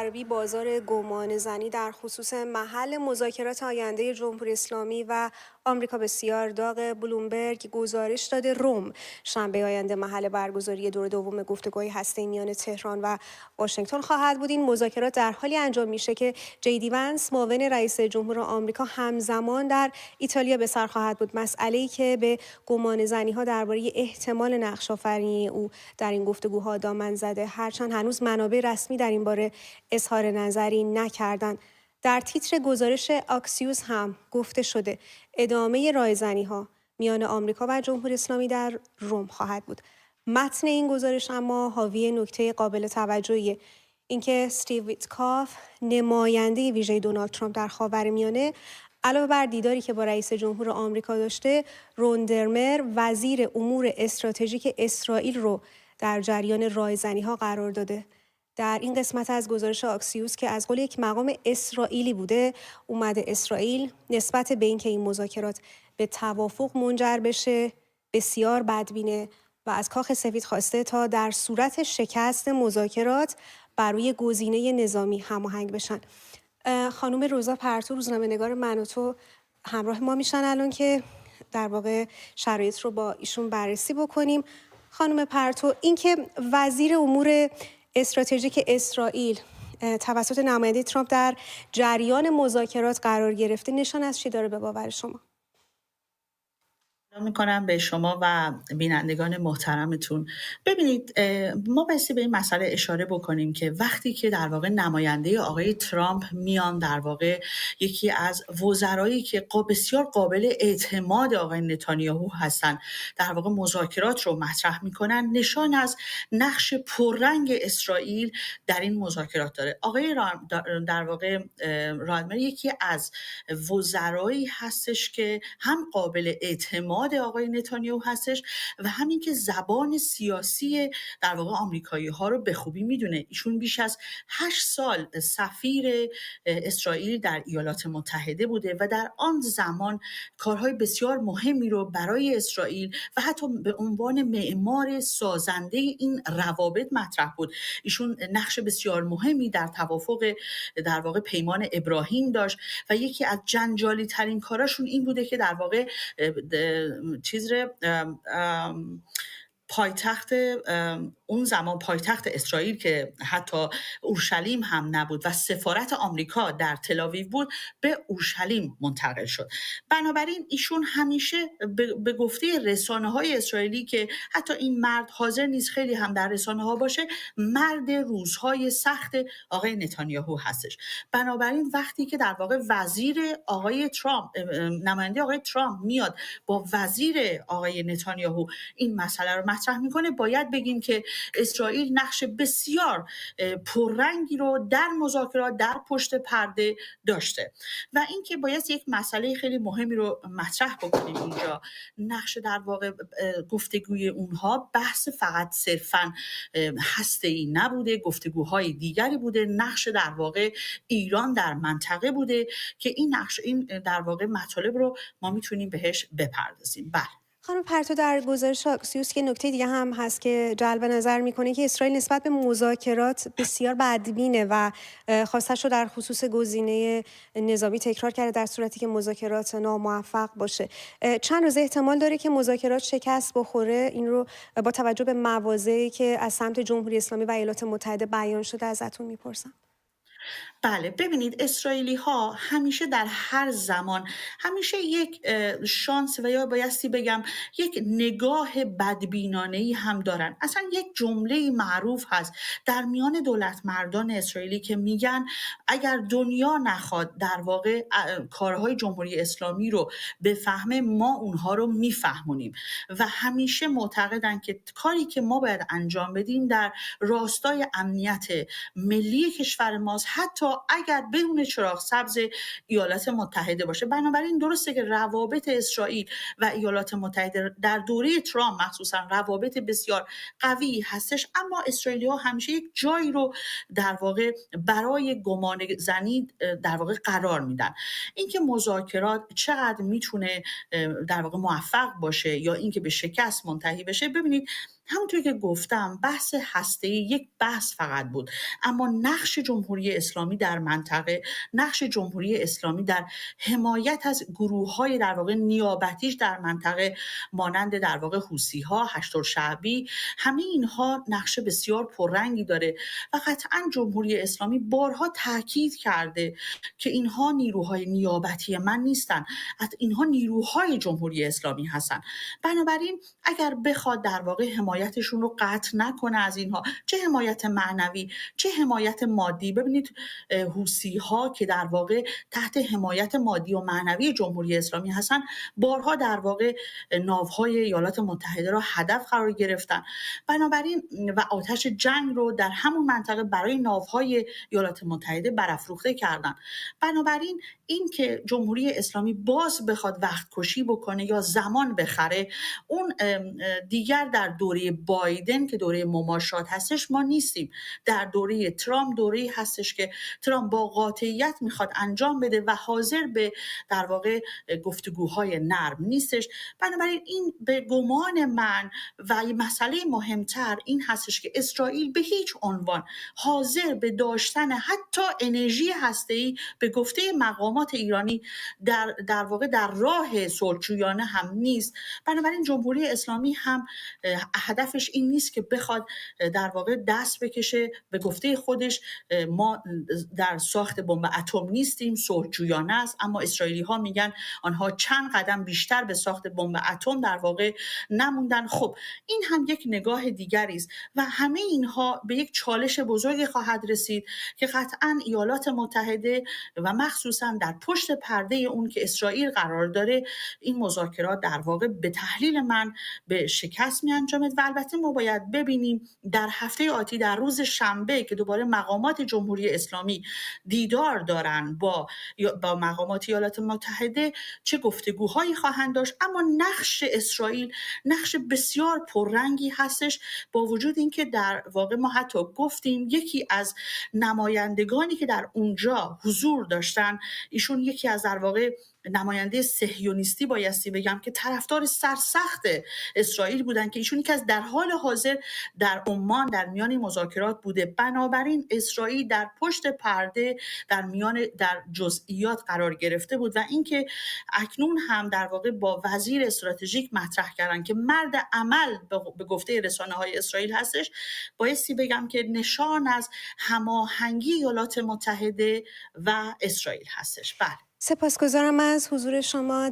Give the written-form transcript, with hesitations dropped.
غربی بازار گمان زنی در خصوص محل مذاکرات آینده جمهوری اسلامی و آمریکا بسیار داغ. بلومبرگ گزارش داده روم شنبه آینده محل برگزاری دور دوم گفتگوهای هسته‌ای میان تهران و واشنگتن خواهد بود. این مذاکرات در حالی انجام میشه که جی دی ونس معاون رئیس جمهور آمریکا همزمان در ایتالیا به سر خواهد بود. مسئله‌ای که به گمان زنی‌ها درباره احتمال نقش آفرینی او در این گفتگوها دامن زده، هرچند هنوز منابع رسمی در این باره اظهار نظری نکردند. در تیتر گزارش آکسیوس هم گفته شده ادامه رایزنی‌ها میان آمریکا و جمهوری اسلامی در روم خواهد بود. متن این گزارش اما حاوی نکته قابل توجهیه، اینکه استیو ویتکاف نماینده ویژه دونالد ترامپ در خاورمیانه علاوه بر دیداری که با رئیس جمهور آمریکا داشته، رون درمر وزیر امور استراتژیک اسرائیل رو در جریان رایزنی‌ها قرار داده. در این قسمت از گزارش آکسیوس که از قول یک مقام اسرائیلی بوده، اومده اسرائیل نسبت به اینکه این مذاکرات به توافق منجر بشه بسیار بدبینه و از کاخ سفید خواسته تا در صورت شکست مذاکرات بر روی گزینه نظامی هماهنگ بشن. خانم روزا پرتو، روزنامه‌نگار من و تو، همراه ما میشن الان که در واقع شرایط رو با ایشون بررسی بکنیم. خانم پرتو، اینکه وزیر امور استراتژیک اسرائیل توسط نماینده ترامپ در جریان مذاکرات قرار گرفته نشان از چی داره به باور شما؟ سلام میکنم به شما و بینندگان محترمتون. ببینید، ما بایستی به این مسئله اشاره بکنیم که وقتی که در واقع نماینده آقای ترامپ میان، در واقع یکی از وزرایی که بسیار قابل اعتماد آقای نتانیاهو هستن، در واقع مذاکرات رو مطرح میکنن، نشان از نقش پررنگ اسرائیل در این مذاکرات داره. آقای در واقع رادمر یکی از وزرایی هستش که هم قابل اعتماد آقای نتانیاهو هستش و همین که زبان سیاسی در واقع آمریکایی ها رو به خوبی میدونه. ایشون بیش از 8 سال سفیر اسرائیل در ایالات متحده بوده و در آن زمان کارهای بسیار مهمی رو برای اسرائیل و حتی به عنوان معمار سازنده این روابط مطرح بود. ایشون نقش بسیار مهمی در توافق در واقع پیمان ابراهیم داشت و یکی از جنجالی ترین کاراشون این بوده که در واقع پایتخت اون زمان پایتخت اسرائیل که حتی اورشلیم هم نبود و سفارت آمریکا در تل‌آویو بود، به اورشلیم منتقل شد. بنابراین ایشون همیشه به گفته رسانه‌های اسرائیلی که حتی این مرد حاضر نیست خیلی هم در رسانه‌ها باشه، مرد روزهای سخت آقای نتانیاهو هستش. بنابراین وقتی که در واقع وزیر آقای ترامپ، نماینده آقای ترامپ میاد با وزیر آقای نتانیاهو این مسئله رو مطرح میکنه، باید بگیم که اسرائیل نقش بسیار پررنگی رو در مذاکرات در پشت پرده داشته و اینکه باید یک مسئله خیلی مهمی رو مطرح بکنیم اینجا. نقش در واقع گفتگوی اونها بحث فقط صرفاً هسته‌ای نبوده، گفتگوهای دیگری بوده. نقش در واقع ایران در منطقه بوده که این نقش، این در واقع مطالب رو ما میتونیم بهش بپردازیم. بله خانم پرتو، در گزارش آکسیوس که نکته دیگه هم هست که جلب نظر میکنه که اسرائیل نسبت به مذاکرات بسیار بدبینه و خواستش رو در خصوص گزینه نظامی تکرار کرده در صورتی که مذاکرات ناموفق باشه. چند روز احتمال داره که مذاکرات شکست بخوره؟ این رو با توجه به مواضعی که از سمت جمهوری اسلامی و ایالات متحده بیان شده ازتون میپرسم. بله، ببینید، اسرائیلی ها همیشه در هر زمان همیشه یک شانس و یا بایستی بگم یک نگاه بدبینانه‌ای هم دارن. اصلا یک جمله معروف هست در میان دولت مردان اسرائیلی که میگن اگر دنیا نخواد در واقع کارهای جمهوری اسلامی رو بفهمه، ما اونها رو میفهمونیم و همیشه معتقدن که کاری که ما باید انجام بدیم در راستای امنیت ملی کشور ماست، حتی اگر بدون چراغ سبز ایالات متحده باشه. بنابراین درسته که روابط اسرائیل و ایالات متحده در دوره ترامپ مخصوصا روابط بسیار قوی هستش، اما اسرائیلی‌ها همیشه یک جایی رو در واقع برای گمان زنی در واقع قرار میدن. اینکه مذاکرات چقدر میتونه در واقع موفق باشه یا اینکه به شکست منتهی بشه، ببینید همونطور که گفتم بحث هسته‌ای یک بحث فقط بود، اما نقش جمهوری اسلامی در منطقه، نقش جمهوری اسلامی در حمایت از گروه‌های در واقع نیابتیش در منطقه مانند در واقع حوثی‌ها، هشت‌الشعبی، همه اینها نقش بسیار پررنگی داره و قطعاً جمهوری اسلامی بارها تاکید کرده که اینها نیروهای نیابتی من نیستن، اینها نیروهای جمهوری اسلامی هستن. بنابراین اگر بخواد در واقع حمایتشون رو قطع نکنه از اینها، چه حمایت معنوی چه حمایت مادی، ببینید حوثی‌ها که در واقع تحت حمایت مادی و معنوی جمهوری اسلامی هستن بارها در واقع ناوهای ایالات متحده را هدف قرار گرفتن، بنابراین و آتش جنگ رو در همون منطقه برای ناوهای ایالات متحده برافروخته کردن. بنابراین این که جمهوری اسلامی باز بخواد وقت کشی بکنه یا زمان بخره، اون دیگر در دوره بایدن که دوره مماشات هستش ما نیستیم. در دوره ترامپ دوره‌ای هستش که ترامپ با قاطعیت میخواد انجام بده و حاضر به در واقع گفتگوهای نرم نیستش. بنابراین این به گمان من و مسئله مهمتر این هستش که اسرائیل به هیچ عنوان حاضر به داشتن حتی انرژی هسته‌ای به گفته مقامات ایرانی در واقع در راه صلح‌جویانه هم نیست. بنابراین جمهوری اسلامی هم هدفش این نیست که بخواد در واقع دست بکشه به گفته خودش ما در ساخت بمب اتم نیستیم، صلح‌جویانه است، اما اسرائیلی ها میگن آنها چند قدم بیشتر به ساخت بمب اتم در واقع نموندن. خب این هم یک نگاه دیگری است و همه اینها به یک چالش بزرگی خواهد رسید که قطعاً ایالات متحده و مخصوصاً در پشت پرده اون که اسرائیل قرار داره این مذاکرات در واقع به تحلیل من به شکست می انجامد. و البته ما باید ببینیم در هفته آتی در روز شنبه که دوباره مقامات جمهوری اسلامی دیدار دارن با مقامات ایالات متحده چه گفتگوهایی خواهند داشت، اما نقش اسرائیل نقش بسیار پررنگی هستش، با وجود اینکه در واقع ما حتی گفتیم یکی از نمایندگانی که در اونجا حضور داشتن ایشون یکی از در واقع نماینده صهیونیستی بایستی بگم که طرفدار سرسخت اسرائیل بودن که ایشون که از در حال حاضر در عمان در میان مذاکرات بوده. بنابراین اسرائیل در پشت پرده در جزئیات قرار گرفته بود و اینکه اکنون هم در واقع با وزیر استراتژیک مطرح کردن که مرد عمل به گفته رسانه‌های اسرائیل هستش، بایستی بگم که نشان از هماهنگی ایالات متحده و اسرائیل هستش. بله. سپاسگزارم از حضور شما.